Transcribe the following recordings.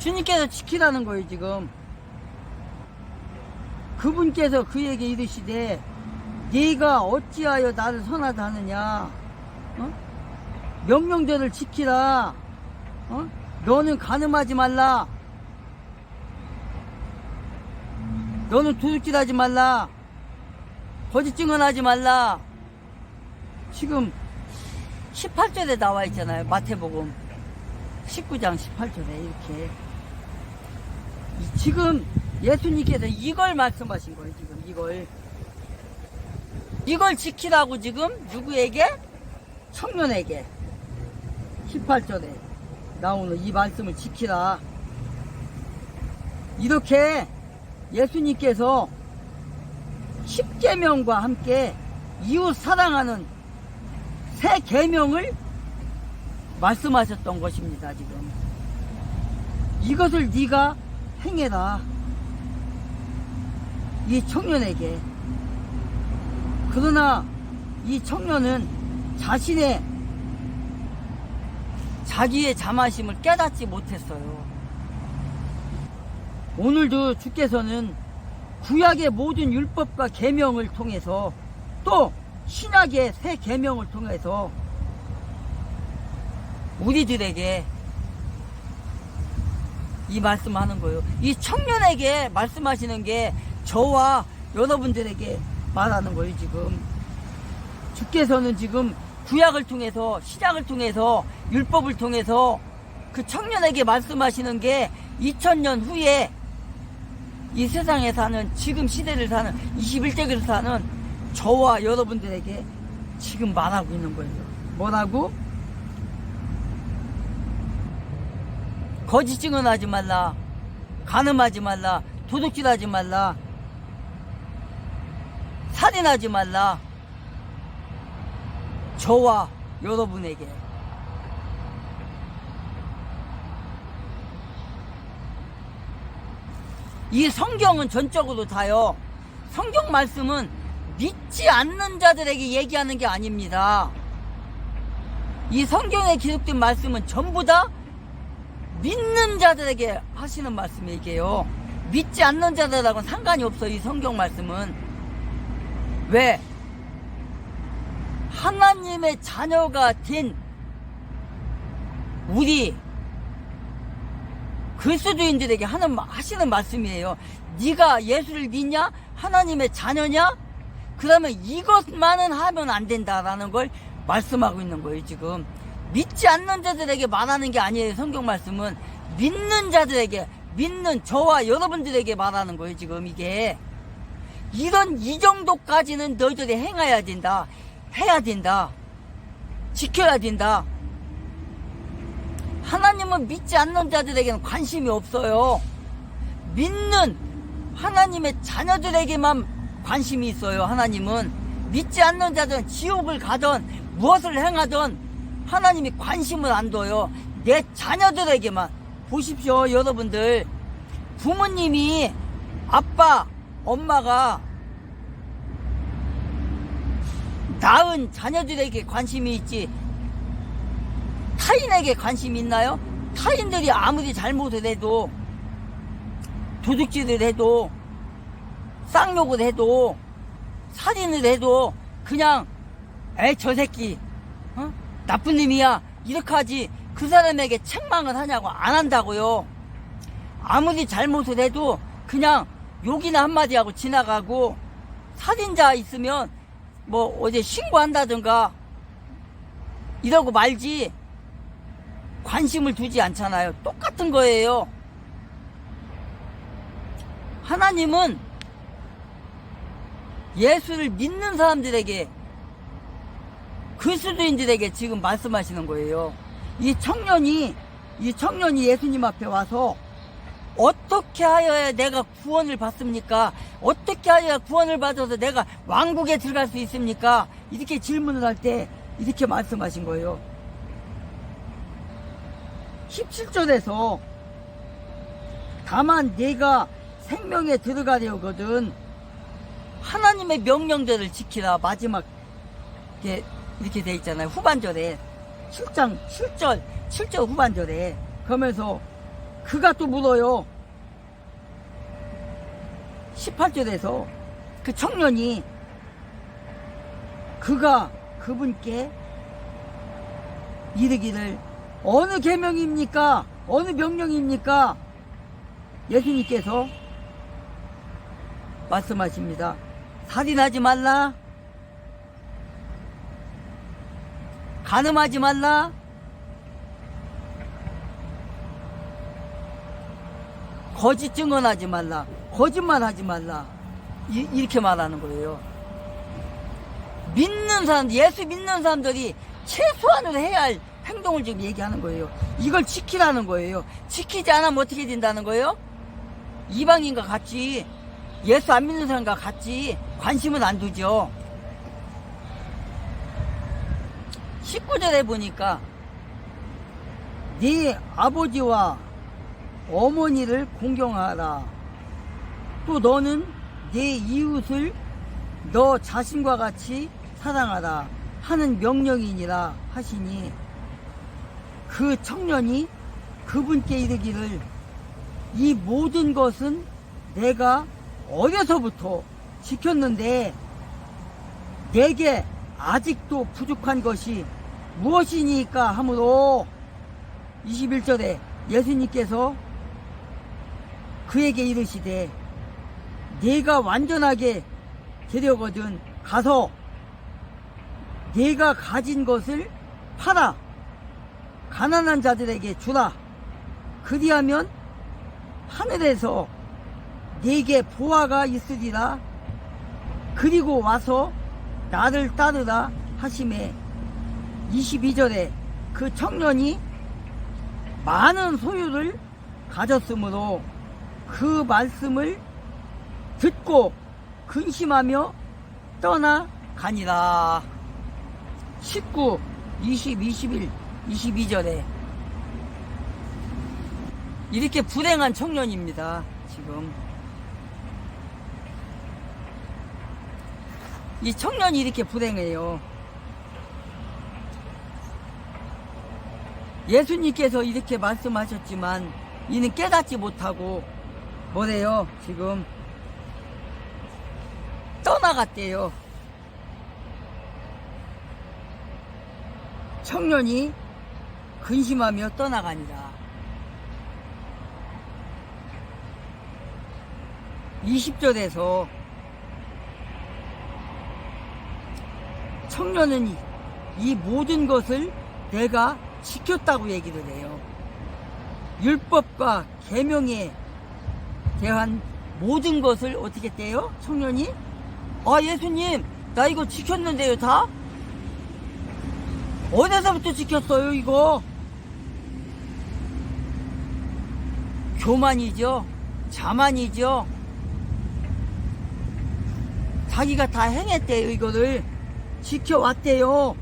주님께서 지키라는 거예요. 지금 그분께서 그에게 이르시되 네가 어찌하여 나를 선하다 하느냐. 명령대를 지키라. 너는 간음하지 말라. 너는 도둑질하지 말라. 거짓 증언하지 말라. 지금 18절에 나와 있잖아요. 마태복음 19장 18절에 이렇게. 지금 예수님께서 이걸 말씀하신 거예요. 지금 이걸 지키라고 지금 누구에게? 청년에게 18절에 나오는 이 말씀을 지키라. 이렇게 예수님께서 10계명과 함께 이웃 사랑하는 새 계명을 말씀하셨던 것입니다. 지금 이것을 네가 행해라. 이 청년에게. 그러나 이 청년은 자기의 자만심을 깨닫지 못했어요. 오늘도 주께서는 구약의 모든 율법과 계명을 통해서 또 신약의 새 계명을 통해서 우리들에게 이 말씀하는 거예요. 이 청년에게 말씀하시는 게 저와 여러분들에게 말하는 거예요. 지금 주께서는 지금 구약을 통해서, 신약을 통해서, 율법을 통해서 그 청년에게 말씀하시는 게 2000년 후에 이 세상에 사는, 지금 시대를 사는, 21세기를 사는 저와 여러분들에게 지금 말하고 있는 거예요. 뭐라고? 거짓 증언하지 말라. 간음하지 말라. 도둑질하지 말라. 살인하지 말라. 저와 여러분에게. 이 성경은 전적으로 다요. 성경 말씀은 믿지 않는 자들에게 얘기하는 게 아닙니다. 이 성경에 기록된 말씀은 전부 다 믿는 자들에게 하시는 말씀이게요. 믿지 않는 자들하고는 상관이 없어요. 이 성경 말씀은. 왜? 하나님의 자녀가 된 우리 그리스도인들에게 하시는 말씀이에요. 네가 예수를 믿냐? 하나님의 자녀냐? 그러면 이것만은 하면 안 된다라는 걸 말씀하고 있는 거예요. 지금 믿지 않는 자들에게 말하는 게 아니에요. 성경 말씀은 믿는 자들에게, 믿는 저와 여러분들에게 말하는 거예요. 지금 이게 이 정도까지는 너희들이 행해야 된다. 해야 된다. 지켜야 된다. 하나님은 믿지 않는 자들에게는 관심이 없어요. 믿는 하나님의 자녀들에게만 관심이 있어요. 하나님은 믿지 않는 자들은 지옥을 가든 무엇을 행하든 하나님이 관심을 안 둬요. 내 자녀들에게만. 보십시오. 여러분들, 부모님이, 아빠 엄마가 낳은 자녀들에게 관심이 있지 타인에게 관심이 있나요? 타인들이 아무리 잘못을 해도, 도둑질을 해도, 쌍욕을 해도, 살인을 해도 그냥 에이 저 새끼 나쁜 놈이야 이렇게 하지 그 사람에게 책망을 하냐고? 안 한다고요. 아무리 잘못을 해도 그냥 욕이나 한마디 하고 지나가고, 살인자 있으면 뭐 어제 신고한다든가 이러고 말지 관심을 두지 않잖아요. 똑같은 거예요. 하나님은 예수를 믿는 사람들에게, 그리스도인들에게 지금 말씀하시는 거예요. 이 청년이 예수님 앞에 와서 어떻게 하여야 내가 구원을 받습니까? 어떻게 하여야 구원을 받아서 내가 왕국에 들어갈 수 있습니까? 이렇게 질문을 할 때 이렇게 말씀하신 거예요. 17절에서 다만 내가 생명에 들어가려거든 하나님의 명령들을 지키라. 마지막 이렇게 돼 있잖아요. 후반절에 7절 후반절에. 그러면서 그가 또 물어요. 18절에서 그 청년이 그가 그분께 이르기를 어느 계명입니까? 어느 명령입니까? 예수님께서 말씀하십니다. 살인하지 말라, 간음하지 말라, 거짓 증언하지 말라, 거짓말하지 말라, 이렇게 말하는 거예요. 믿는 사람, 예수 믿는 사람들이 최소한으로 해야 할 행동을 지금 얘기하는 거예요. 이걸 지키라는 거예요. 지키지 않으면 어떻게 된다는 거예요? 이방인과 같이, 예수 안 믿는 사람과 같이 관심을 안 두죠. 19절에 보니까 네 아버지와 어머니를 공경하라. 또 너는 네 이웃을 너 자신과 같이 사랑하라 하는 명령이니라 하시니, 그 청년이 그분께 이르기를 이 모든 것은 내가 어려서부터 지켰는데 내게 아직도 부족한 것이 무엇이니까 하므로, 21절에 예수님께서 그에게 이르시되 네가 완전하게 되려거든 가서 네가 가진 것을 팔아 가난한 자들에게 주라. 그리하면 하늘에서 네게 보화가 있으리라. 그리고 와서 나를 따르라 하시매, 22절에 그 청년이 많은 소유를 가졌으므로 그 말씀을 듣고 근심하며 떠나가니라. 19, 20, 21, 22절에 이렇게 불행한 청년입니다. 지금 이 청년이 이렇게 불행해요. 예수님께서 이렇게 말씀하셨지만 이는 깨닫지 못하고 뭐래요? 지금 떠나갔대요. 청년이 근심하며 떠나가니라. 20절에서 청년은 이 모든 것을 내가 지켰다고 얘기를 해요. 율법과 계명에 대한 모든 것을 어떻게 떼요? 청년이? 아, 예수님, 나 이거 지켰는데요, 다? 어디서부터 지켰어요, 이거? 교만이죠. 자만이죠. 자기가 다 행했대요, 이거를. 지켜왔대요.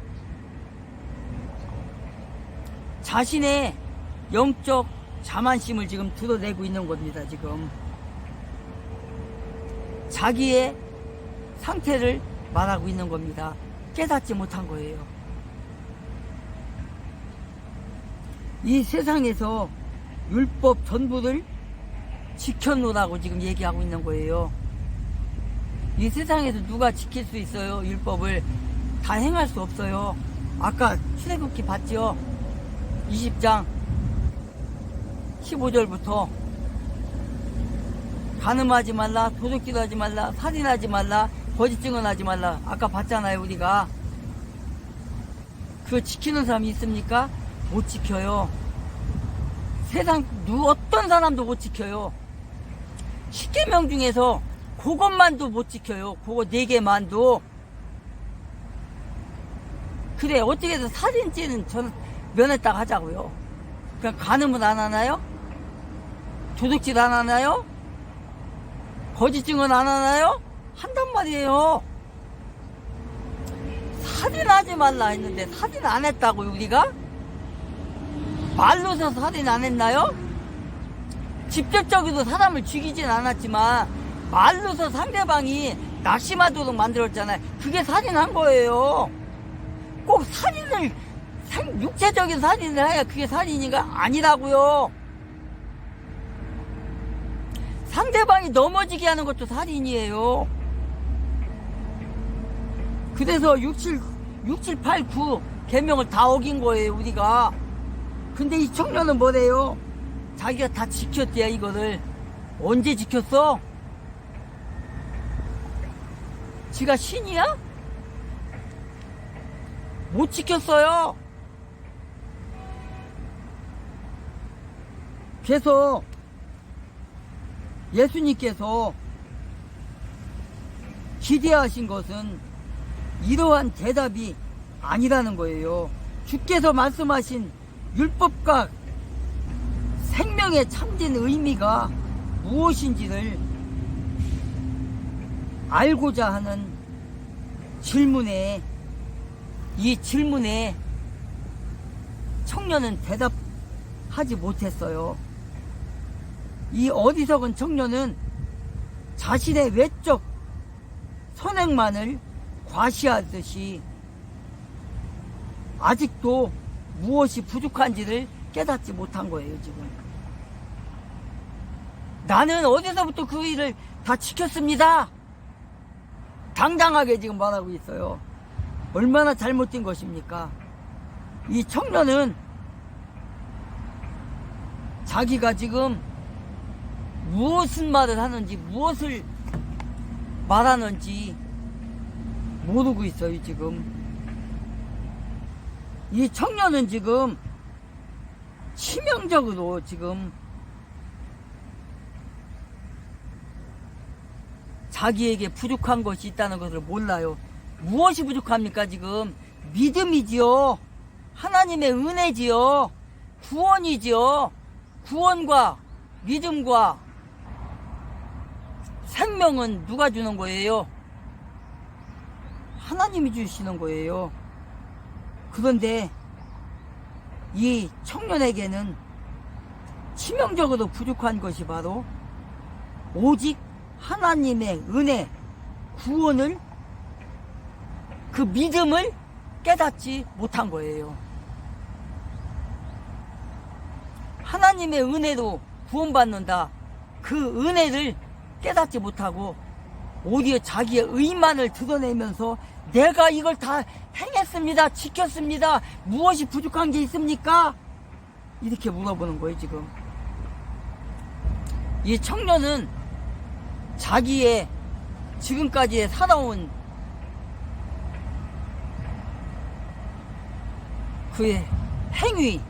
자신의 영적 자만심을 지금 드러내고 있는 겁니다, 지금. 자기의 상태를 말하고 있는 겁니다. 깨닫지 못한 거예요. 이 세상에서 율법 전부를 지켜놓으라고 지금 얘기하고 있는 거예요. 이 세상에서 누가 지킬 수 있어요? 율법을 다 행할 수 없어요. 아까 출애굽기 봤죠? 20장 15절부터 간음하지 말라, 도둑질하지 하지 말라, 살인하지 말라, 거짓 증언하지 말라. 아까 봤잖아요, 우리가. 그거 지키는 사람이 있습니까? 못 지켜요. 세상 어떤 사람도 못 지켜요. 10계명 중에서 그것만도 못 지켜요. 그거 4개만도. 그래, 어떻게 해서 살인죄는 저는 면했다고 하자고요. 그냥 간음을 안 하나요? 도둑질 안 하나요? 거짓 증언 안 하나요? 한단 말이에요. 살인하지 말라 했는데 살인 안 했다고요, 우리가? 말로서 살인 안 했나요? 직접적으로 사람을 죽이진 않았지만 말로서 상대방이 낙심하도록 만들었잖아요. 그게 살인한 거예요. 꼭 살인을, 육체적인 살인을 해야 그게 살인이가 아니라고요. 상대방이 넘어지게 하는 것도 살인이에요. 그래서 6789 계명을 다 어긴 거예요, 우리가. 근데 이 청년은 뭐래요? 자기가 다 지켰대요, 이거를. 언제 지켰어? 지가 신이야? 못 지켰어요. 그래서 예수님께서 기대하신 것은 이러한 대답이 아니라는 거예요. 주께서 말씀하신 율법과 생명의 참된 의미가 무엇인지를 알고자 하는 이 질문에 청년은 대답하지 못했어요. 이 어리석은 청년은 자신의 외적 선행만을 과시하듯이 아직도 무엇이 부족한지를 깨닫지 못한 거예요, 지금. 나는 어디서부터 그 일을 다 지켰습니다. 당당하게 지금 말하고 있어요. 얼마나 잘못된 것입니까? 이 청년은 자기가 지금 무엇을 말을 하는지, 무엇을 말하는지 모르고 있어요, 지금. 이 청년은 지금 치명적으로 지금 자기에게 부족한 것이 있다는 것을 몰라요. 무엇이 부족합니까, 지금? 믿음이지요. 하나님의 은혜지요. 구원이지요. 구원과 믿음과 생명은 누가 주는 거예요? 하나님이 주시는 거예요. 그런데 이 청년에게는 치명적으로 부족한 것이 바로 오직 하나님의 은혜, 구원을, 그 믿음을 깨닫지 못한 거예요. 하나님의 은혜로 구원받는다. 그 은혜를 깨닫지 못하고 오히려 자기의 의만을 드러내면서 내가 이걸 다 행했습니다. 지켰습니다. 무엇이 부족한 게 있습니까? 이렇게 물어보는 거예요, 지금. 이 청년은 자기의 지금까지 살아온 그의 행위,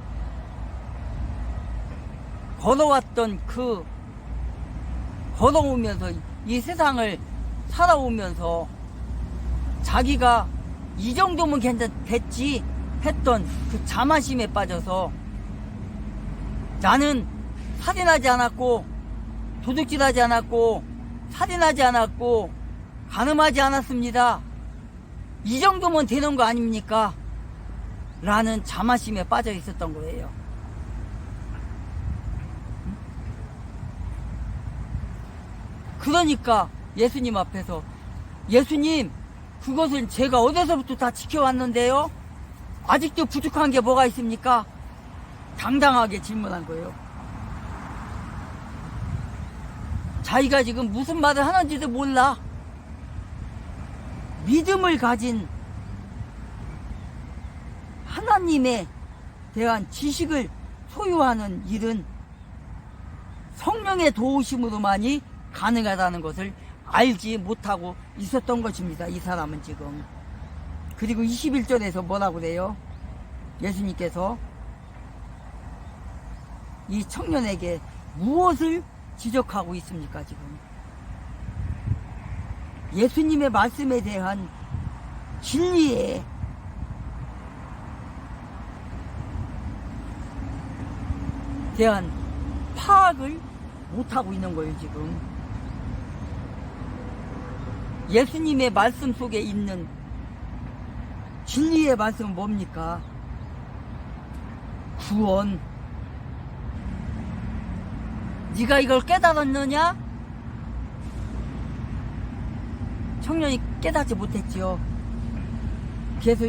걸어왔던 걸어오면서 이 세상을 살아오면서 자기가 이 정도면 됐지 했던 그 자만심에 빠져서 나는 살인하지 않았고 도둑질하지 않았고 살인하지 않았고 간음하지 않았습니다. 이 정도면 되는 거 아닙니까? 라는 자만심에 빠져 있었던 거예요. 그러니까 예수님 앞에서 예수님, 그것을 제가 어디서부터 다 지켜왔는데요? 아직도 부족한 게 뭐가 있습니까? 당당하게 질문한 거예요. 자기가 지금 무슨 말을 하는지도 몰라. 믿음을 가진 하나님에 대한 지식을 소유하는 일은 성령의 도우심으로만이 가능하다는 것을 알지 못하고 있었던 것입니다. 이 사람은 지금. 그리고 21절에서 뭐라고 그래요? 예수님께서 이 청년에게 무엇을 지적하고 있습니까, 지금? 예수님의 말씀에 대한 진리에 대한 파악을 못하고 있는 거예요, 지금. 예수님의 말씀 속에 있는 진리의 말씀은 뭡니까? 구원. 네가 이걸 깨달았느냐? 청년이 깨닫지 못했지요. 그래서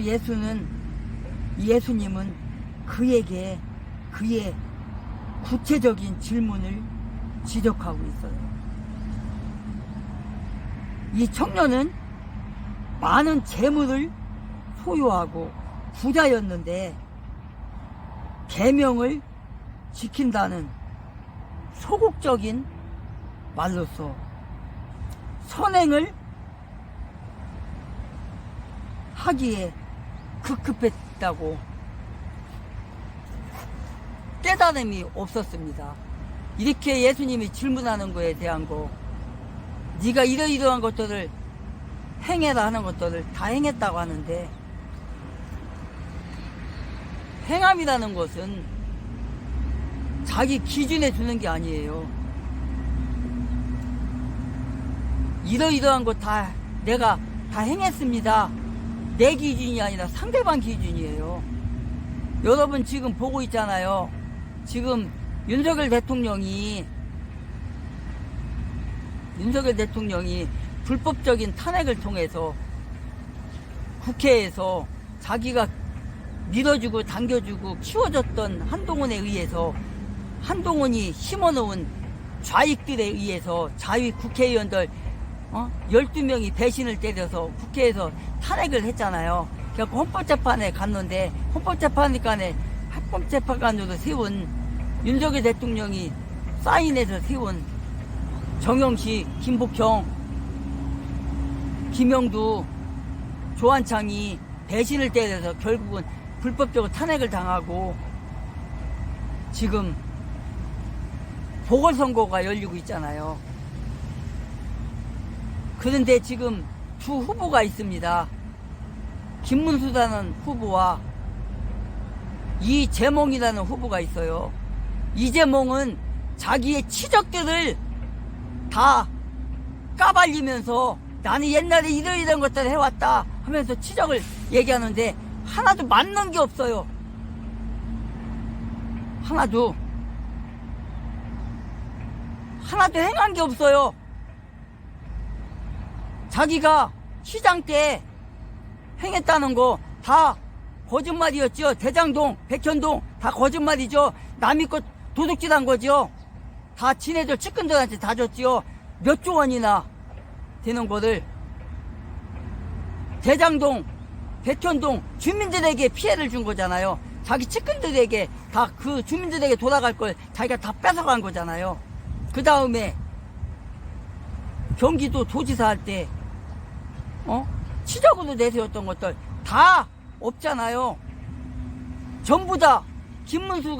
예수님은 그에게 그의 구체적인 질문을 지적하고 있어요. 이 청년은 많은 재물을 소유하고 부자였는데 계명을 지킨다는 소극적인 말로서 선행을 하기에 급급했다고 깨달음이 없었습니다. 이렇게 예수님이 질문하는 거에 대한 거, 네가 이러이러한 것들을 행해라 하는 것들을 다 행했다고 하는데, 행함이라는 것은 자기 기준에 두는 게 아니에요. 이러이러한 것 다 내가 다 행했습니다. 내 기준이 아니라 상대방 기준이에요. 여러분 지금 보고 있잖아요. 지금 윤석열 대통령이 불법적인 탄핵을 통해서 국회에서 자기가 밀어주고 당겨주고 키워줬던 한동훈에 의해서, 한동훈이 심어놓은 좌익들에 의해서 자위 국회의원들 12명이 배신을 때려서 국회에서 탄핵을 했잖아요. 그래서 헌법재판에 갔는데, 헌법재판관으로 세운 윤석열 대통령이 사인해서 세운 정영식, 김복형, 김영두, 조한창이 배신을 때려서 결국은 불법적으로 탄핵을 당하고 지금 보궐선거가 열리고 있잖아요. 그런데 지금 두 후보가 있습니다. 김문수라는 후보와 이재몽이라는 후보가 있어요. 이재몽은 자기의 치적들을 다 까발리면서 나는 옛날에 이런 것들을 해왔다 하면서 치적을 얘기하는데 하나도 맞는 게 없어요. 하나도 행한 게 없어요. 자기가 시장 때 행했다는 거 다 거짓말이었죠. 대장동, 백현동 다 거짓말이죠. 남의 것 도둑질한 거죠. 다 지네들 측근들한테 다 줬지요. 몇 조 원이나 되는 거를. 대장동, 백현동 주민들에게 피해를 준 거잖아요. 자기 측근들에게 다 그 주민들에게 돌아갈 걸 자기가 다 뺏어간 거잖아요. 그 다음에 경기도 도지사 할 때 치적으로 내세웠던 것들 다 없잖아요. 전부 다 김문수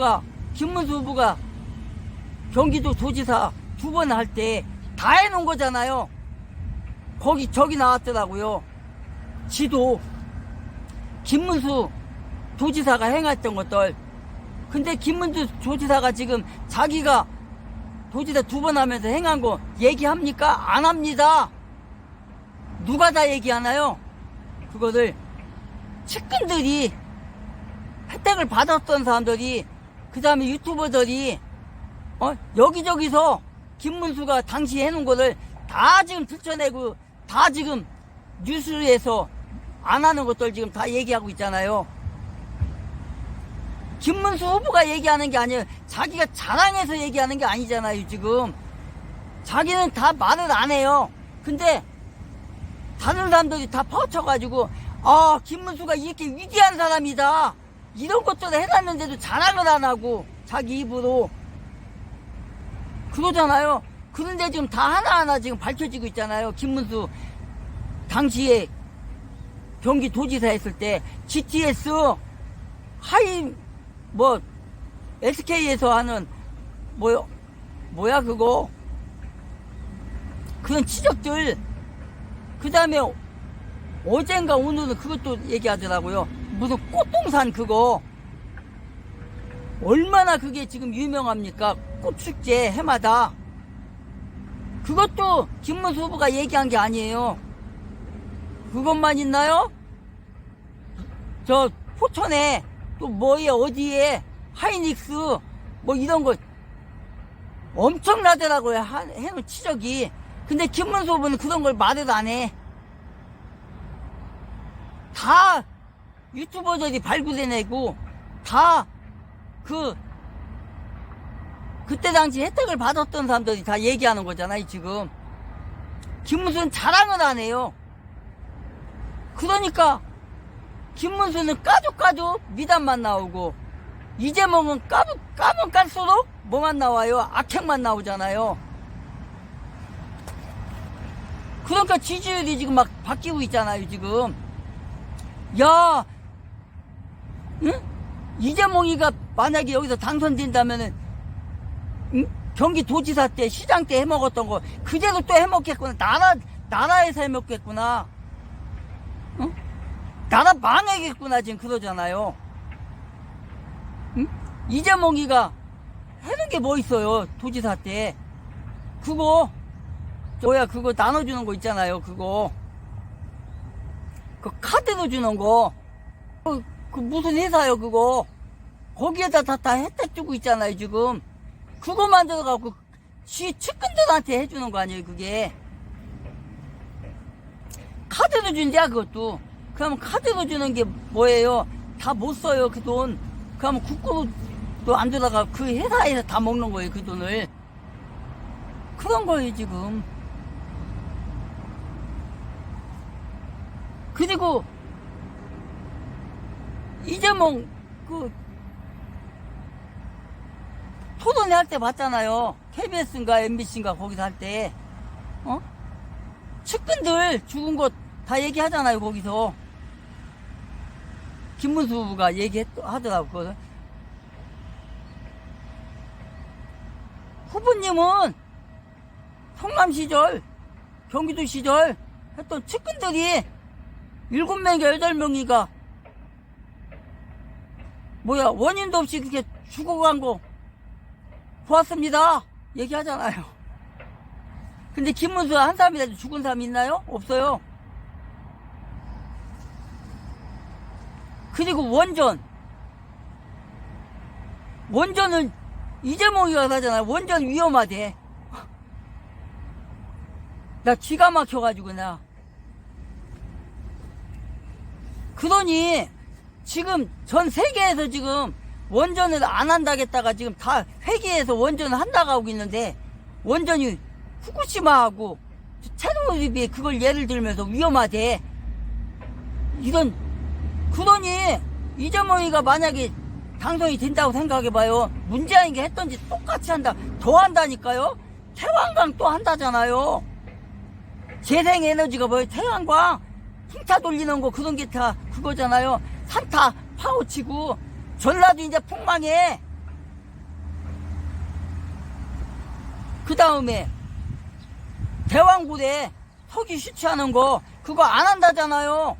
후보가 경기도 도지사 2번 할 때 다 해놓은 거잖아요. 저기 나왔더라고요. 지도 김문수 도지사가 행했던 것들. 근데 김문수 도지사가 지금 자기가 도지사 2번 하면서 행한 거 얘기합니까? 안 합니다. 누가 다 얘기하나요? 그거를 측근들이, 혜택을 받았던 사람들이, 그 다음에 유튜버들이 여기저기서 김문수가 당시 해놓은 거를 다 지금 들춰내고 다 지금 뉴스에서 안 하는 것들 지금 다 얘기하고 있잖아요. 김문수 후보가 얘기하는 게 아니에요. 자기가 자랑해서 얘기하는 게 아니잖아요. 지금 자기는 다 말을 안 해요. 근데 다른 사람들이 다 파헤쳐가지고 김문수가 이렇게 위대한 사람이다, 이런 것들을 해놨는데도 자랑을 안 하고 자기 입으로 그러잖아요. 그런데 지금 다 하나하나 지금 밝혀지고 있잖아요. 김문수 당시에 경기도지사 했을 때 GTS SK에서 하는 뭐야 그거, 그런 치적들. 그 다음에 어젠가 오늘은 그것도 얘기하더라고요. 무슨 꽃동산 그거 얼마나 그게 지금 유명합니까? 꽃축제 해마다. 그것도 김문수 후보가 얘기한 게 아니에요. 그것만 있나요? 저 포천에 또 어디에 하이닉스 이런 거 엄청나더라고요. 해놓은 치적이. 근데 김문수 후보는 그런 걸 말을 안 해. 다 유튜버들이 발굴해내고 다 그때 당시 혜택을 받았던 사람들이 다 얘기하는 거잖아요. 지금 김문수는 자랑을 안 해요. 그러니까 김문수는 까죽 미담만 나오고 이재명은 까면 깔수록 뭐만 나와요? 악행만 나오잖아요. 그러니까 지지율이 지금 막 바뀌고 있잖아요, 지금. 야, 응? 이재명이가 만약에 여기서 당선된다면은, 응? 경기도지사 때, 시장 때 해먹었던 거, 그대로 또 해먹겠구나. 나라에서 해먹겠구나. 응? 나라 망하겠구나, 지금 그러잖아요. 응? 이재명이가 하는 게 뭐 있어요, 도지사 때. 그거 나눠주는 거 있잖아요, 그거. 그 카드로 주는 거. 그 무슨 회사요, 그거. 거기에다 다 혜택 주고 있잖아요, 지금. 그거 만들어갖고, 시 측근들한테 해주는 거 아니에요, 그게. 카드로 준대야, 그것도. 그러면 카드로 주는 게 뭐예요? 다 못 써요, 그 돈. 그러면 국고도 안 들어가, 그 회사에서 다 먹는 거예요, 그 돈을. 그런 거예요, 지금. 그리고 이재명 토론회 할 때 봤잖아요. KBS인가 MBC인가 거기서 할 때 측근들 죽은 거 다 얘기하잖아요. 거기서 김문수가 얘기하더라고. 후보님은 성남 시절 경기도 시절 했던 측근들이 7명인가 8명이가 원인도 없이 그렇게 죽어간 거 보았습니다 얘기하잖아요. 근데 김문수 한 사람이라도 죽은 사람이 있나요? 없어요. 그리고 원전은 이재명이가 하잖아요. 원전 위험하대. 나 기가 막혀가지고 그러니 지금 전 세계에서 지금 원전을 안 한다겠다가 지금 다 회계에서 원전을 한다고 하고 있는데, 원전이 후쿠시마하고 체르노빌에 그걸 예를 들면서 위험하대. 그러니 이재명이가 만약에 당선이 된다고 생각해봐요. 문재인이 했던지 똑같이 더 한다니까요. 태양광 또 한다잖아요. 재생에너지가 뭐예요? 태양광 풍차 돌리는 거 그런 게 다 그거잖아요. 산타 파워치고 전라도 이제 폭망해. 그 다음에 대왕굴에 석유 시추하는 거 그거 안 한다잖아요.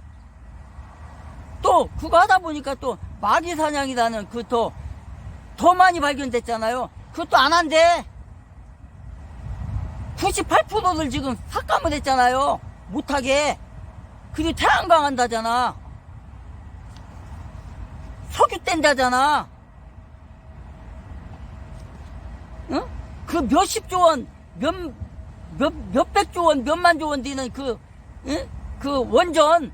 또 그거 하다 보니까 또 마귀 사냥이라는 더 많이 발견됐잖아요. 그것도 안 한대. 98%를 지금 삭감을 했잖아요. 못하게. 그리고 태양광 한다잖아. 석유 뗀다잖아. 응? 그 몇십조 원, 몇백조 원, 몇만조 원 되는 응? 그 원전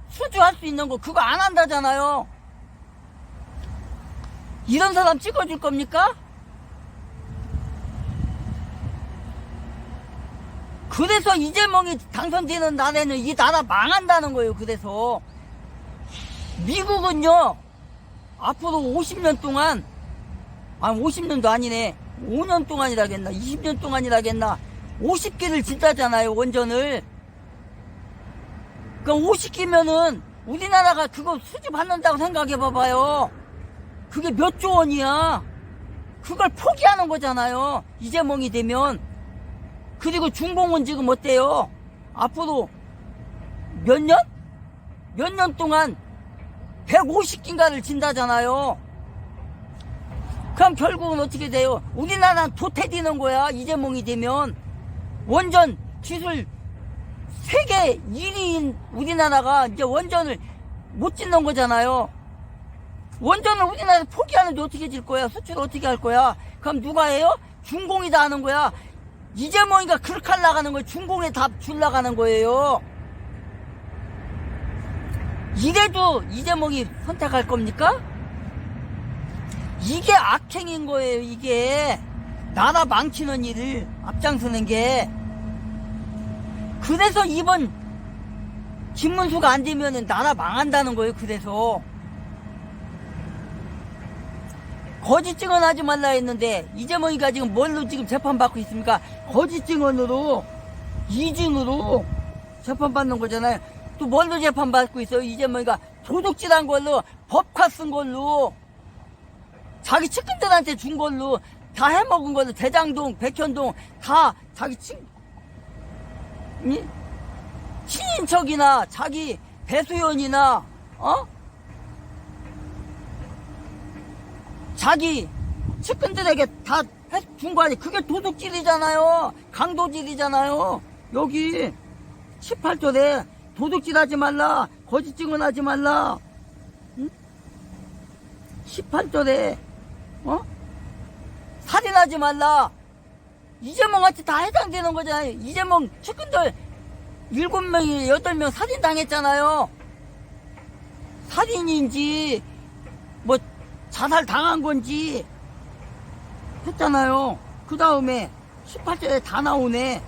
수주할 수 있는 거 그거 안 한다잖아요. 이런 사람 찍어줄 겁니까? 그래서 이재명이 당선되는 날에는 이 나라 망한다는 거예요. 그래서 미국은요 앞으로 50년 동안 50년도 아니네 5년 동안이라겠나 20년 동안이라겠나 50기를 짓다잖아요. 원전을. 그러니까 50기면은 우리나라가 그거 수주받는다고 생각해 봐봐요. 그게 몇 조 원이야. 그걸 포기하는 거잖아요. 이재명이 되면. 그리고 중공은 지금 어때요? 앞으로 몇 년? 몇 년 동안 150기인가를 진다잖아요. 그럼 결국은 어떻게 돼요? 우리나라는 도태되는 거야. 이재명이 되면. 원전 기술 세계 1위인 우리나라가 이제 원전을 못 짓는 거잖아요. 원전을 우리나라에서 포기하는데 어떻게 질 거야? 수출을 어떻게 할 거야? 그럼 누가 해요? 중공이 다 하는 거야. 이재명이가 그렇게 하려고 하는 거예요. 중공에 다 주려고 하는 거예요. 이래도 이재명이 선택할 겁니까? 이게 악행인 거예요. 이게 나라 망치는 일을 앞장서는 게. 그래서 이번 김문수가 안 되면은 나라 망한다는 거예요. 그래서 거짓 증언하지 말라 했는데 이재명이가 지금 뭘로 지금 재판받고 있습니까? 거짓 증언으로 이중으로 재판받는 거잖아요. 또 뭘로 재판받고 있어요? 이재명이가 도둑질한 걸로, 법카 쓴 걸로, 자기 측근들한테 준 걸로, 다 해먹은 걸로, 대장동, 백현동 다 자기 친인척이나 자기 배수연이나 자기 측근들에게 다 준 거 아니에요. 그게 도둑질이잖아요. 강도질이잖아요. 여기 18절에 도둑질하지 말라, 거짓 증언하지 말라. 18절에 살인하지 말라. 이재명한테 다 해당되는 거잖아요. 이재명 측근들 7명이 8명 살인당했잖아요. 살인인지 뭐 자살 당한 건지 했잖아요. 그 다음에 18절에 다 나오네.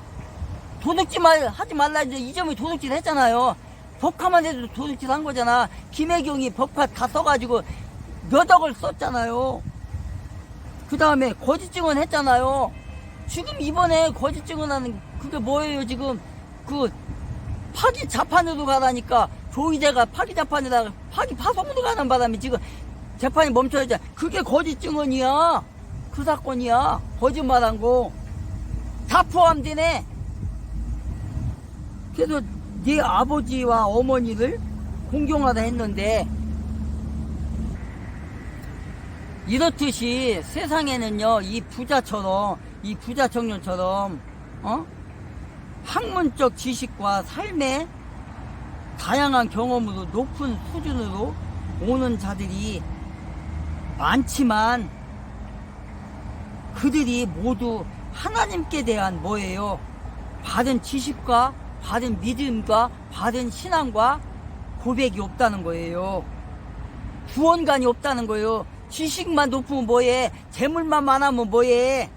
하지 말라. 이제 이재명이 도둑질 했잖아요. 법카만 해도 도둑질 한 거잖아. 김혜경이 법카 다 써가지고 몇 억을 썼잖아요. 그 다음에 거짓 증언 했잖아요. 지금 이번에 거짓 증언하는 그게 뭐예요? 지금 그 파기 자판으로 가라니까 조이대가 파기 자판에다가 파기 파송으로 가는 바람에 지금 재판이 멈춰야지. 그게 거짓 증언이야. 그 사건이야. 거짓말한 거 다 포함되네. 그래서 네 아버지와 어머니를 공경하다 했는데, 이렇듯이 세상에는요, 이 부자 청년처럼 학문적 지식과 삶의 다양한 경험으로 높은 수준으로 오는 자들이 많지만, 그들이 모두 하나님께 대한 뭐예요? 받은 지식과 받은 믿음과 받은 신앙과 고백이 없다는 거예요. 구원관이 없다는 거예요. 지식만 높으면 뭐해? 재물만 많으면 뭐해?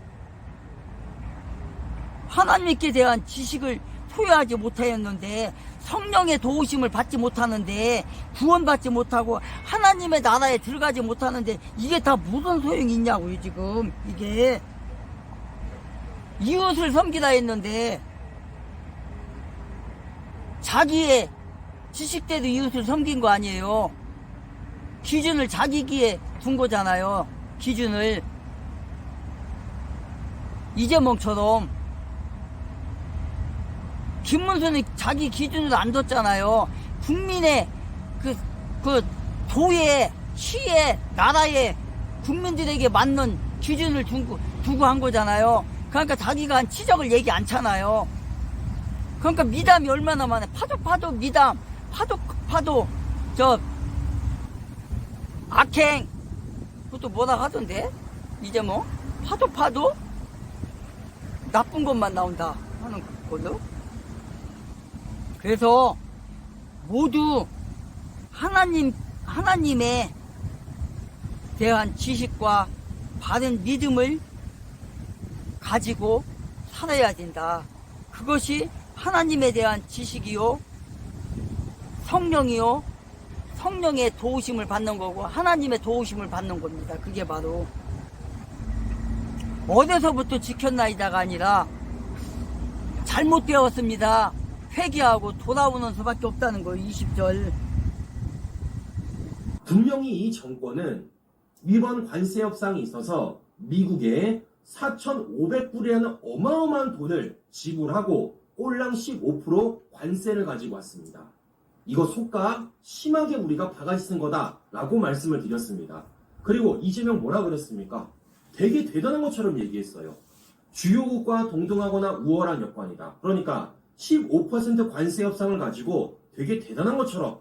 하나님께 대한 지식을 소유하지 못하였는데, 성령의 도우심을 받지 못하는데, 구원받지 못하고 하나님의 나라에 들어가지 못하는데, 이게 다 무슨 소용이 있냐고요. 지금 이게 이웃을 섬기다 했는데 자기의 지식대로 이웃을 섬긴 거 아니에요. 기준을 자기 귀에 둔 거잖아요. 기준을. 이재명처럼 김문수는 자기 기준을 안 뒀잖아요. 국민의 그 도에, 시에, 나라에, 국민들에게 맞는 기준을 두고 한 거잖아요. 그러니까 자기가 한 치적을 얘기 않잖아요. 그러니까 미담이 얼마나 많아. 파도 미담, 파도 악행, 그것도 뭐라 하던데? 이제 뭐 파도 나쁜 것만 나온다 하는 걸로. 그래서 모두 하나님에 대한 지식과 받은 믿음을 가지고 살아야 된다. 그것이 하나님에 대한 지식이요, 성령이요, 성령의 도우심을 받는 거고 하나님의 도우심을 받는 겁니다. 그게 바로 어디서부터 지켰나이다가 아니라 잘못 배웠습니다. 회개하고 돌아오는 수밖에 없다는 거예요. 20절. 분명히 이 정권은 이번 관세 협상이 있어서 미국에 4,500불이라는 어마어마한 돈을 지불하고 꼴랑 15% 관세를 가지고 왔습니다. 이거 속가 심하게 우리가 바가지 쓴 거다라고 말씀을 드렸습니다. 그리고 이재명 뭐라 그랬습니까? 되게 대단한 것처럼 얘기했어요. 주요국과 동등하거나 우월한 여건이다. 그러니까 15% 관세 협상을 가지고 되게 대단한 것처럼,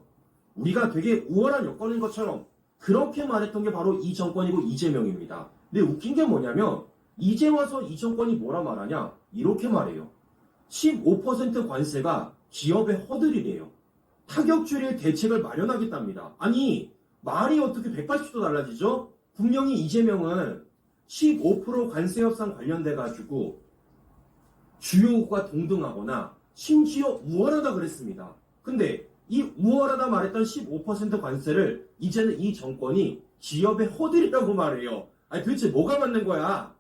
우리가 되게 우월한 여건인 것처럼 그렇게 말했던 게 바로 이 정권이고 이재명입니다. 근데 웃긴 게 뭐냐면 이제 와서 이 정권이 뭐라 말하냐? 이렇게 말해요. 15% 관세가 기업의 허들이래요. 타격 줄일 대책을 마련하겠답니다. 아니, 말이 어떻게 180도 달라지죠? 분명히 이재명은 15% 관세 협상 관련돼 가지고 주요국과 동등하거나 심지어 우월하다 그랬습니다. 근데 이 우월하다 말했던 15% 관세를 이제는 이 정권이 기업의 허들이라고 말해요. 아니 도대체 뭐가 맞는 거야?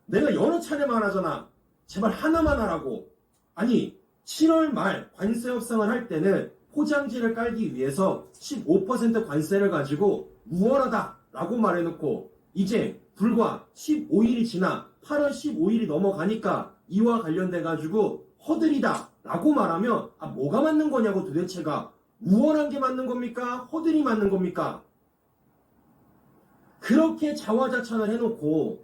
내가 여러 차례 말하잖아. 제발 하나만 하라고. 아니 7월 말 관세 협상을 할 때는 포장지를 깔기 위해서 15% 관세를 가지고 우월하다라고 말해놓고 이제 불과 15일이 지나 8월 15일이 넘어가니까 이와 관련돼가지고 허들이다라고 말하면 뭐가 맞는 거냐고 도대체가. 우월한 게 맞는 겁니까? 허들이 맞는 겁니까? 그렇게 자화자찬을 해놓고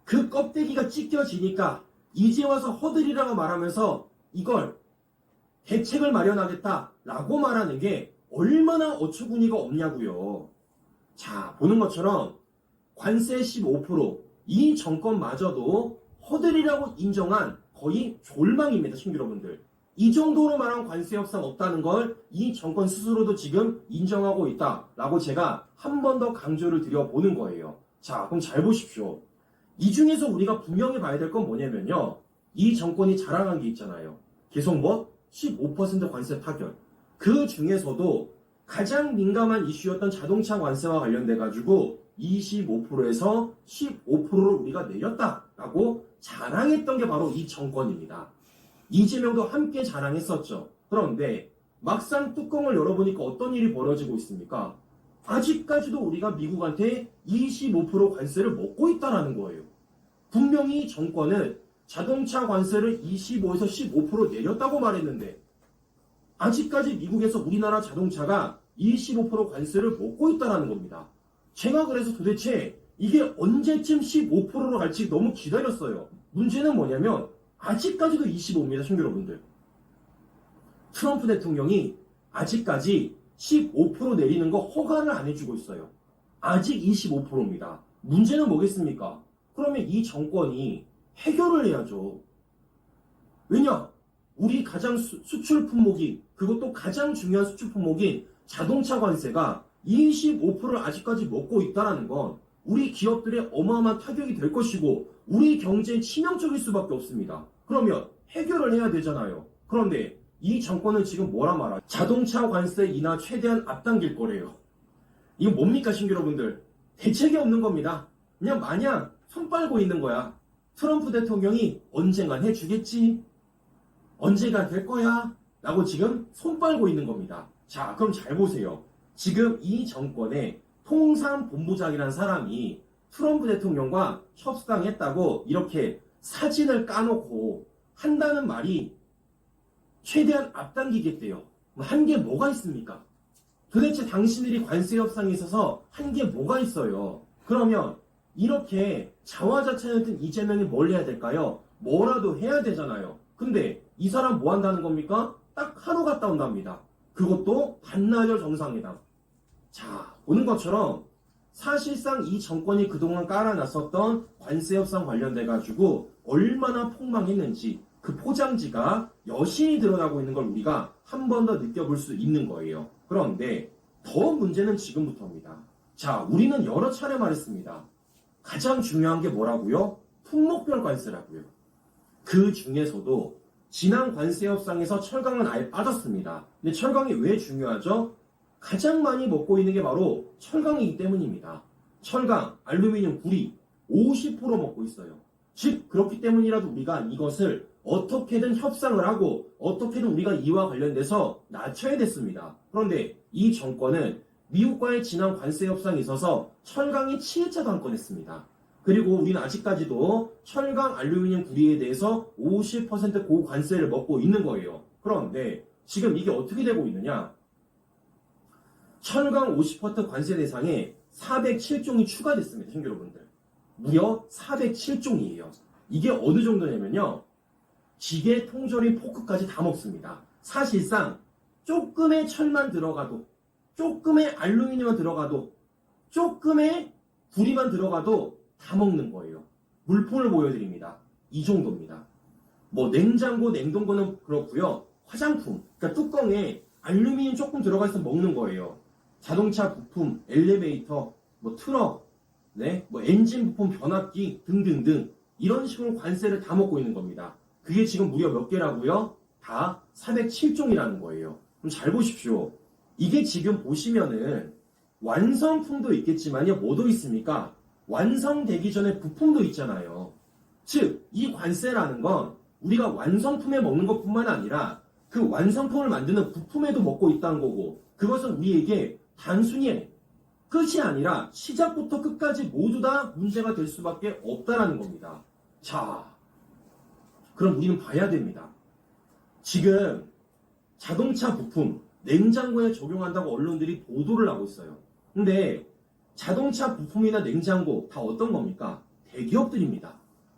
그 껍데기가 찢겨지니까 이제 와서 허들이라고 말하면서 이걸 대책을 마련하겠다라고 말하는 게 얼마나 어처구니가 없냐고요. 자, 보는 것처럼 관세 15%이 정권마저도 허들이라고 인정한 거의 졸망입니다, 친구 여러분들. 이 정도로 말한 관세 협상 없다는 걸 이 정권 스스로도 지금 인정하고 있다라고 제가 한 번 더 강조를 드려보는 거예요. 자, 그럼 잘 보십시오. 이 중에서 우리가 분명히 봐야 될 건 뭐냐면요. 이 정권이 자랑한 게 있잖아요. 계속 15% 관세 타결. 그 중에서도 가장 민감한 이슈였던 자동차 관세와 관련돼가지고 25%에서 15%를 우리가 내렸다라고 자랑했던 게 바로 이 정권입니다. 이재명도 함께 자랑했었죠. 그런데 막상 뚜껑을 열어보니까 어떤 일이 벌어지고 있습니까? 아직까지도 우리가 미국한테 25% 관세를 먹고 있다는 거예요. 분명히 정권은 자동차 관세를 25에서 15% 내렸다고 말했는데 아직까지 미국에서 우리나라 자동차가 25% 관세를 먹고 있다는 겁니다. 제가 그래서 도대체 이게 언제쯤 15%로 갈지 너무 기다렸어요. 문제는 뭐냐면 아직까지도 25입니다. 친구 여러분들. 트럼프 대통령이 아직까지 15% 내리는 거 허가를 안 해주고 있어요. 아직 25%입니다. 문제는 뭐겠습니까? 그러면 이 정권이 해결을 해야죠. 왜냐? 우리 가장 수출 품목인, 그것도 가장 중요한 수출 품목인 자동차 관세가 25%를 아직까지 먹고 있다는 건 우리 기업들의 어마어마한 타격이 될 것이고 우리 경제에 치명적일 수밖에 없습니다. 그러면 해결을 해야 되잖아요. 그런데 이 정권은 지금 뭐라 말하? 자동차 관세 인하 최대한 앞당길 거래요. 이건 뭡니까, 친구 여러분들? 대책이 없는 겁니다. 그냥 마냥 손 빨고 있는 거야. 트럼프 대통령이 언젠간 해주겠지? 언젠간 될 거야? 라고 지금 손 빨고 있는 겁니다. 자, 그럼 잘 보세요. 지금 이 정권의 통상본부장이라는 사람이 트럼프 대통령과 협상했다고 이렇게 사진을 까놓고 한다는 말이 최대한 앞당기겠대요. 한 게 뭐가 있습니까? 도대체 당신들이 관세 협상에 있어서 한 게 뭐가 있어요? 그러면 이렇게 자화자찬했던 이재명이 뭘 해야 될까요? 뭐라도 해야 되잖아요. 근데 이 사람 뭐 한다는 겁니까? 딱 하루 갔다 온답니다. 그것도 반나절 정상회담. 자, 보는 것처럼 사실상 이 정권이 그동안 깔아놨었던 관세 협상 관련돼가지고 얼마나 폭망했는지 그 포장지가 여실히 드러나고 있는 걸 우리가 한 번 더 느껴볼 수 있는 거예요. 그런데 더 문제는 지금부터입니다. 자, 우리는 여러 차례 말했습니다. 가장 중요한 게 뭐라고요? 품목별 관세라고요. 그 중에서도 지난 관세 협상에서 철강은 아예 빠졌습니다. 근데 철강이 왜 중요하죠? 가장 많이 먹고 있는 게 바로 철강이기 때문입니다. 철강, 알루미늄, 구리 50% 먹고 있어요. 즉 그렇기 때문이라도 우리가 이것을 어떻게든 협상을 하고 어떻게든 우리가 이와 관련돼서 낮춰야 됐습니다. 그런데 이 정권은 미국과의 지난 관세 협상에 있어서 철강이 7차도 안 꺼냈습니다. 그리고 우리는 아직까지도 철강, 알루미늄, 구리에 대해서 50% 고관세를 먹고 있는 거예요. 그런데 지금 이게 어떻게 되고 있느냐? 철강 50% 관세 대상에 407종이 추가됐습니다. 친구 여러분들. 무려 407종이에요. 이게 어느 정도냐면요. 기계, 통조림, 포크까지 다 먹습니다. 사실상 조금의 철만 들어가도, 조금의 알루미늄만 들어가도, 조금의 구리만 들어가도 다 먹는 거예요. 물품을 보여드립니다. 이 정도입니다. 뭐 냉장고, 냉동고는 그렇고요. 화장품, 그러니까 뚜껑에 알루미늄 조금 들어가 있으면 먹는 거예요. 자동차 부품, 엘리베이터, 뭐 트럭, 네, 뭐 엔진 부품, 변압기 등등등 이런 식으로 관세를 다 먹고 있는 겁니다. 그게 지금 무려 몇 개라고요? 다 407종이라는 거예요. 그럼 잘 보십시오. 이게 지금 보시면은 완성품도 있겠지만요. 뭐도 있습니까? 완성되기 전에 부품도 있잖아요. 즉, 이 관세라는 건 우리가 완성품에 먹는 것뿐만 아니라 그 완성품을 만드는 부품에도 먹고 있다는 거고, 그것은 우리에게 단순히 끝이 아니라 시작부터 끝까지 모두 다 문제가 될 수밖에 없다라는 겁니다. 자, 그럼 우리는 봐야 됩니다. 지금 자동차 부품, 냉장고에 적용한다고 언론들이 보도를 하고 있어요. 근데 자동차 부품이나 냉장고 다 어떤 겁니까? 대기업들입니다.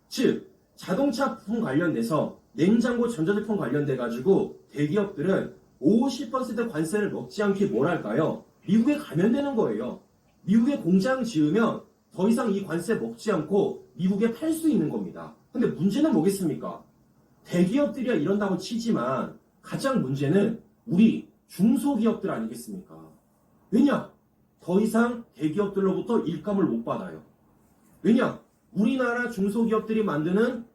즉, 자동차 부품 관련돼서 냉장고, 전자제품 관련돼가지고 대기업들은 50% 관세를 먹지 않게 뭘 할까요? 미국에 가면 되는 거예요. 미국에 공장 지으면 더 이상 이 관세 먹지 않고 미국에 팔 수 있는 겁니다. 근데 문제는 뭐겠습니까? 대기업들이야 이런다고 치지만 가장 문제는 우리 중소기업들 아니겠습니까? 왜냐? 더 이상 대기업들로부터 일감을 못 받아요. 왜냐? 우리나라 중소기업들이 만드는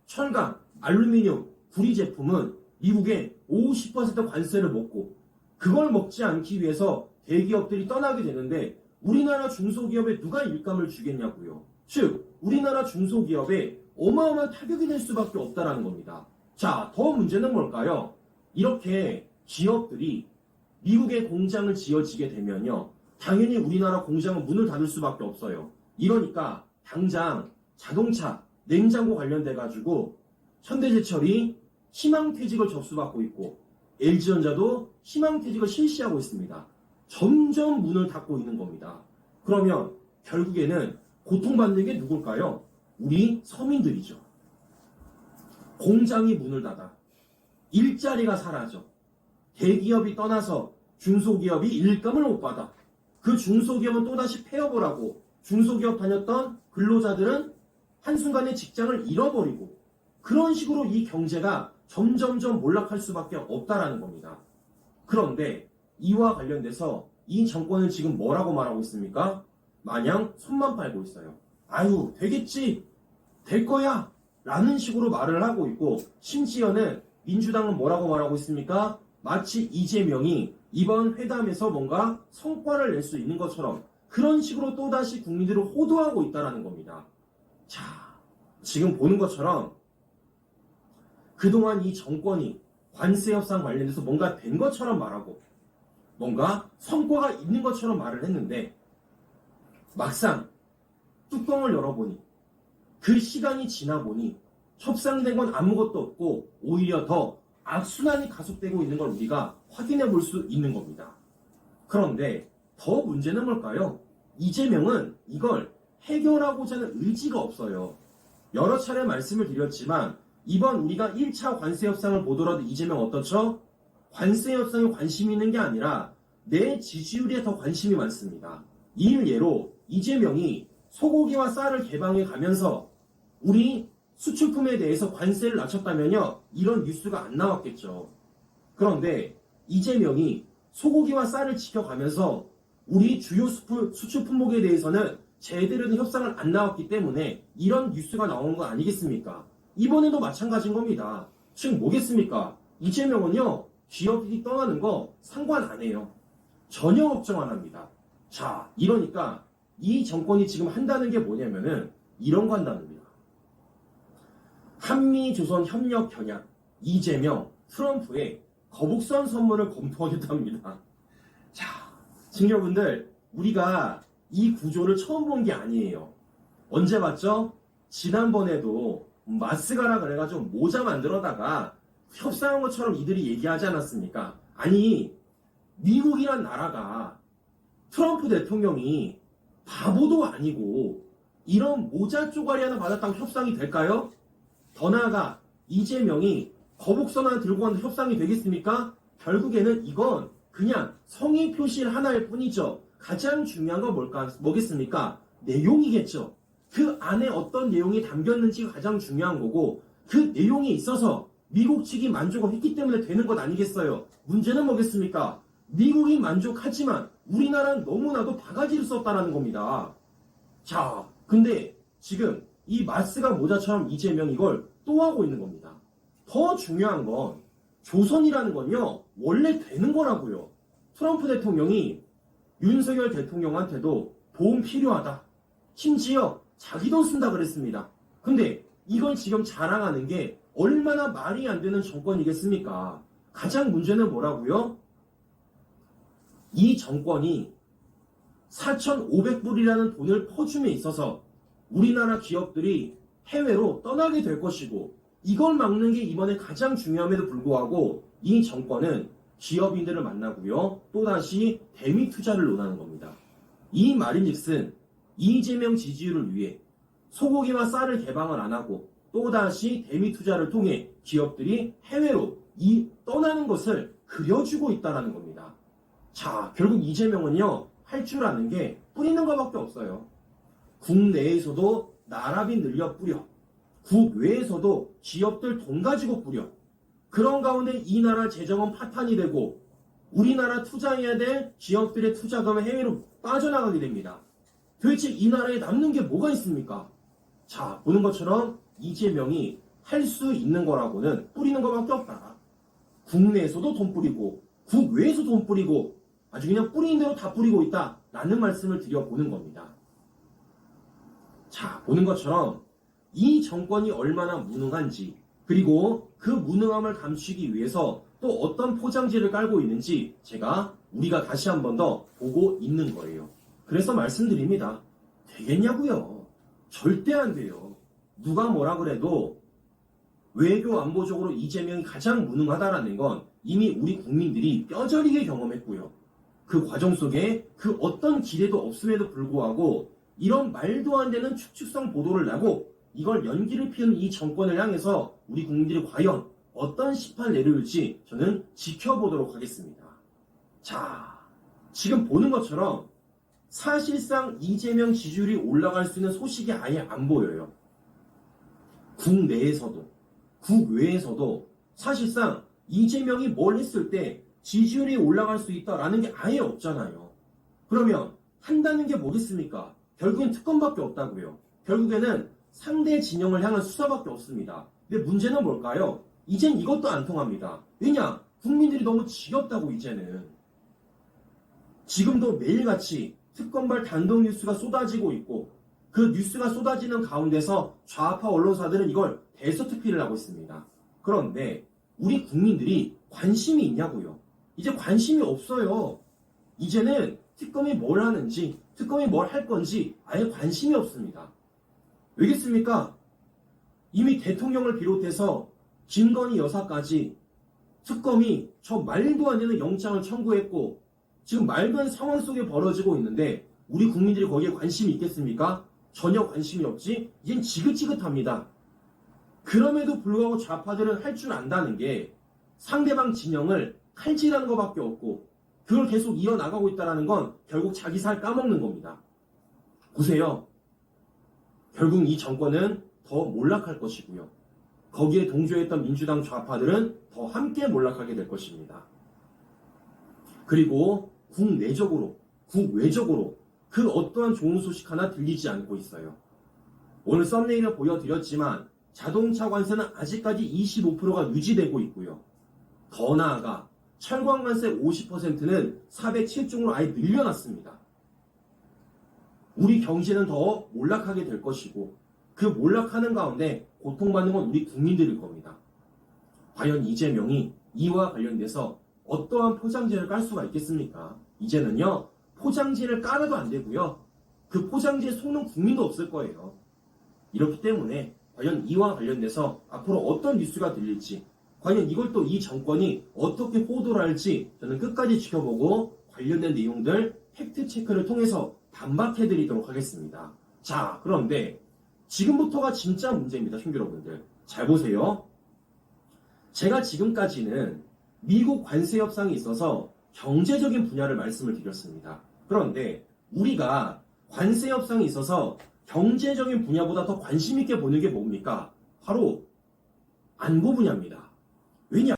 철강, 알루미늄, 구리 제품은 미국에 50% 관세를 먹고 그걸 먹지 않기 위해서 대기업들이 떠나게 되는데 우리나라 중소기업에 누가 일감을 주겠냐고요. 즉, 우리나라 중소기업에 어마어마한 타격이 될 수밖에 없다는 겁니다. 자, 더 문제는 뭘까요? 이렇게 기업들이 미국에 공장을 지어지게 되면요. 당연히 우리나라 공장은 문을 닫을 수밖에 없어요. 이러니까 당장 자동차, 냉장고 관련돼가지고 현대제철이 희망퇴직을 접수받고 있고 LG전자도 희망퇴직을 실시하고 있습니다. 점점 문을 닫고 있는 겁니다. 그러면 결국에는 고통받는 게 누굴까요? 우리 서민들이죠. 공장이 문을 닫아. 일자리가 사라져. 대기업이 떠나서 중소기업이 일감을 못 받아. 그 중소기업은 또다시 폐업을 하고 중소기업 다녔던 근로자들은 한순간에 직장을 잃어버리고 그런 식으로 이 경제가 점점점 몰락할 수밖에 없다라는 겁니다. 그런데 이와 관련돼서 이 정권은 지금 뭐라고 말하고 있습니까? 마냥 손만 빨고 있어요. 아유, 되겠지. 될 거야. 라는 식으로 말을 하고 있고 심지어는 민주당은 뭐라고 말하고 있습니까? 마치 이재명이 이번 회담에서 뭔가 성과를 낼 수 있는 것처럼 그런 식으로 또다시 국민들을 호도하고 있다는 겁니다. 자, 지금 보는 것처럼 그동안 이 정권이 관세 협상 관련돼서 뭔가 된 것처럼 말하고 뭔가 성과가 있는 것처럼 말을 했는데 막상 뚜껑을 열어보니 그 시간이 지나 보니 협상이 된 건 아무것도 없고 오히려 더 악순환이 가속되고 있는 걸 우리가 확인해 볼 수 있는 겁니다. 그런데 더 문제는 뭘까요? 이재명은 이걸 해결하고자 하는 의지가 없어요. 여러 차례 말씀을 드렸지만 이번 우리가 1차 관세 협상을 보더라도 이재명 어떻죠? 관세 협상에 관심이 있는 게 아니라 내 지지율에 더 관심이 많습니다. 이 일례로 이재명이 소고기와 쌀을 개방해 가면서 우리 수출품에 대해서 관세를 낮췄다면요. 이런 뉴스가 안 나왔겠죠. 그런데 이재명이 소고기와 쌀을 지켜가면서 우리 주요 수출 품목에 대해서는 제대로 된 협상을 안 나왔기 때문에 이런 뉴스가 나오는 거 아니겠습니까? 이번에도 마찬가지인 겁니다. 즉 뭐겠습니까? 이재명은요. 기업이 떠나는 거 상관 안 해요. 전혀 걱정 안 합니다. 자, 이러니까 이 정권이 지금 한다는 게 뭐냐면은 이런 거 한다는 겁니다. 한미조선 협력 겨냥, 이재명, 트럼프의 거북선 선물을 검토하겠답니다. 자, 친구분들, 우리가 이 구조를 처음 본 게 아니에요. 언제 봤죠? 지난번에도 마스가라 그래가지고 모자 만들어다가 협상한 것처럼 이들이 얘기하지 않았습니까? 아니, 미국이란 나라가 트럼프 대통령이 바보도 아니고 이런 모자 쪼가리 하나 받았다고 협상이 될까요? 더 나아가 이재명이 거북선 하나 들고 가는 협상이 되겠습니까? 결국에는 이건 그냥 성의 표시 하나일 뿐이죠. 가장 중요한 건 뭐겠습니까? 내용이겠죠. 그 안에 어떤 내용이 담겼는지가 가장 중요한 거고 그 내용이 있어서 미국 측이 만족을 했기 때문에 되는 것 아니겠어요? 문제는 뭐겠습니까? 미국이 만족하지만 우리나라는 너무나도 바가지를 썼다는 겁니다. 자, 근데 지금 이 마스가 모자처럼 이재명 이걸 또 하고 있는 겁니다. 더 중요한 건 조선이라는 건요, 원래 되는 거라고요. 트럼프 대통령이 윤석열 대통령한테도 도움 필요하다. 심지어 자기 돈 쓴다 그랬습니다. 근데 이걸 지금 자랑하는 게 얼마나 말이 안 되는 정권이겠습니까? 가장 문제는 뭐라고요? 이 정권이 4,500불이라는 돈을 퍼줌에 있어서 우리나라 기업들이 해외로 떠나게 될 것이고, 이걸 막는 게 이번에 가장 중요함에도 불구하고 이 정권은 기업인들을 만나고요, 또다시 대미 투자를 논하는 겁니다. 이 말인즉슨 이재명 지지율을 위해 소고기와 쌀을 개방을 안 하고 또다시 대미 투자를 통해 기업들이 해외로 떠나는 것을 그려주고 있다는 겁니다. 자, 결국 이재명은요, 할 줄 아는 게 뿌리는 것밖에 없어요. 국내에서도 나라비 늘려 뿌려, 국외에서도 기업들 돈 가지고 뿌려. 그런 가운데 이 나라 재정은 파탄이 되고 우리나라 투자해야 될 기업들의 투자금은 해외로 빠져나가게 됩니다. 도대체 이 나라에 남는 게 뭐가 있습니까? 자, 보는 것처럼 이재명이 할 수 있는 거라고는 뿌리는 것밖에 없다. 국내에서도 돈 뿌리고 국외에서 돈 뿌리고 아주 그냥 뿌리는 대로 다 뿌리고 있다라는 말씀을 드려보는 겁니다. 자, 보는 것처럼 이 정권이 얼마나 무능한지, 그리고 그 무능함을 감추기 위해서 또 어떤 포장지를 깔고 있는지 우리가 다시 한 번 더 보고 있는 거예요. 그래서 말씀드립니다. 되겠냐고요? 절대 안 돼요. 누가 뭐라 그래도 외교 안보적으로 이재명이 가장 무능하다라는 건 이미 우리 국민들이 뼈저리게 경험했고요. 그 과정 속에 그 어떤 기대도 없음에도 불구하고 이런 말도 안 되는 축축성 보도를 내고 이걸 연기를 피우는 이 정권을 향해서 우리 국민들이 과연 어떤 심판을 내려올지 저는 지켜보도록 하겠습니다. 자, 지금 보는 것처럼 사실상 이재명 지지율이 올라갈 수 있는 소식이 아예 안 보여요. 국내에서도 국외에서도 사실상 이재명이 뭘 했을 때 지지율이 올라갈 수 있다라는 게 아예 없잖아요. 그러면 한다는 게 뭐겠습니까? 결국엔 특검밖에 없다고요. 결국에는 상대 진영을 향한 수사밖에 없습니다. 근데 문제는 뭘까요? 이젠 이것도 안 통합니다. 왜냐? 국민들이 너무 지겹다고. 이제는 지금도 매일같이 특검발 단독 뉴스가 쏟아지고 있고 그 뉴스가 쏟아지는 가운데서 좌파 언론사들은 이걸 대서특필을 하고 있습니다. 그런데 우리 국민들이 관심이 있냐고요? 이제 관심이 없어요. 이제는 특검이 뭘 하는지, 특검이 뭘 할 건지 아예 관심이 없습니다. 왜겠습니까? 이미 대통령을 비롯해서 김건희 여사까지 특검이 저 말도 안 되는 영장을 청구했고 지금 말도 안 되는 상황 속에 벌어지고 있는데 우리 국민들이 거기에 관심이 있겠습니까? 전혀 관심이 없지? 이젠 지긋지긋합니다. 그럼에도 불구하고 좌파들은 할 줄 안다는 게 상대방 진영을 칼질하는 것밖에 없고 그걸 계속 이어나가고 있다는 건 결국 자기 살 까먹는 겁니다. 보세요. 결국 이 정권은 더 몰락할 것이고요. 거기에 동조했던 민주당 좌파들은 더 함께 몰락하게 될 것입니다. 그리고 국내적으로, 국외적으로 그 어떠한 좋은 소식 하나 들리지 않고 있어요. 오늘 썸네일을 보여드렸지만 자동차 관세는 아직까지 25%가 유지되고 있고요. 더 나아가 철강 관세 50%는 407종으로 아예 늘려놨습니다. 우리 경제는 더 몰락하게 될 것이고 그 몰락하는 가운데 고통받는 건 우리 국민들일 겁니다. 과연 이재명이 이와 관련돼서 어떠한 포장지를 깔 수가 있겠습니까? 이제는요, 포장지를 깔아도 안 되고요. 그 포장지에 속는 국민도 없을 거예요. 이렇기 때문에 과연 이와 관련돼서 앞으로 어떤 뉴스가 들릴지, 과연 이걸 또 이 정권이 어떻게 호도를 할지 저는 끝까지 지켜보고 관련된 내용들 팩트체크를 통해서 반박해드리도록 하겠습니다. 자, 그런데 지금부터가 진짜 문제입니다.兄弟여러분들. 잘 보세요. 제가 지금까지는 미국 관세 협상이 있어서 경제적인 분야를 말씀을 드렸습니다. 그런데 우리가 관세 협상이 있어서 경제적인 분야보다 더 관심 있게 보는 게 뭡니까? 바로 안보 분야입니다. 왜냐?